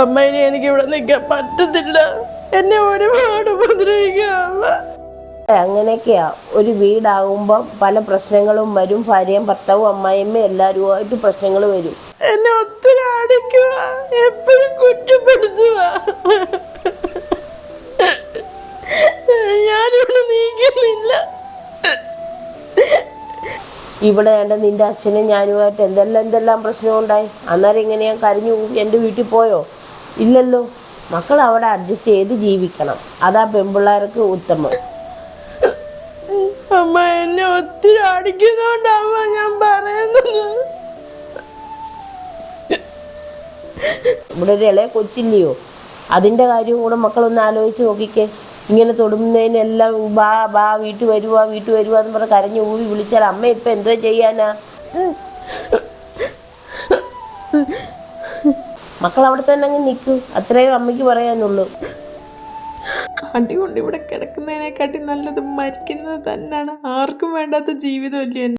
അമ്മ ഇനി എനിക്ക് ഇവിടെ നിൽക്കാൻ പറ്റത്തില്ല. എന്നെ ഒരുപാട് ഉപദ്രവിക്കുക അമ്മ. അങ്ങനെയൊക്കെയാ. ഒരു വീടാകുമ്പോൾ പല പ്രശ്നങ്ങളും വരും. ഭാര്യയും ഭർത്താവും അമ്മായിയമ്മയും എല്ലാവരുമായിട്ട് പ്രശ്നങ്ങൾ വരും. എന്നെ ഒത്തിരി അടിക്കുക, എപ്പോഴും കുറ്റപ്പെടുത്തുക. ഞാനിവിടെ നീക്കുന്നില്ല. ഇവിടെ വേണ്ട നിന്റെ അച്ഛനും ഞാനുമായിട്ട് എന്തെല്ലാം പ്രശ്നമുണ്ടായി. അന്നേരം ഇങ്ങനെ ഞാൻ കരഞ്ഞു എൻ്റെ വീട്ടിൽ പോയോ? ഇല്ലല്ലോ. മക്കൾ അവിടെ അഡ്ജസ്റ്റ് ചെയ്ത് ജീവിക്കണം. അതാ പെൺപിള്ളേർക്ക് ഉത്തമം. അമ്മ എന്നെ ഒത്തിരി അടിക്കുന്നോണ്ടമ്മ ഞാൻ പറയുന്നത്. ഇവിടെ ഒരു ഇളയ കൊച്ചില്ലയോ, അതിൻ്റെ കാര്യവും കൂടെ മക്കളൊന്ന് ആലോചിച്ച് നോക്കിക്കേ. ഇങ്ങനെ തൊടുന്നതിനെല്ലാം ബാ വീട്ടിൽ വരുവാ എന്ന് പറഞ്ഞ് കരഞ്ഞു ഊരി വിളിച്ചാൽ അമ്മ ഇപ്പം എന്തോ ചെയ്യാനാ? മക്കൾ അവിടെ തന്നെ അങ്ങ് നിൽക്കും. അത്രയും അമ്മയ്ക്ക് പറയാനുള്ളൂ. അടി കൊണ്ട് ഇവിടെ കിടക്കുന്നതിനെക്കാട്ടി നല്ലത് മരിക്കുന്നത് തന്നെയാണ്. ആർക്കും വേണ്ടാത്ത ജീവിതമല്ലേ.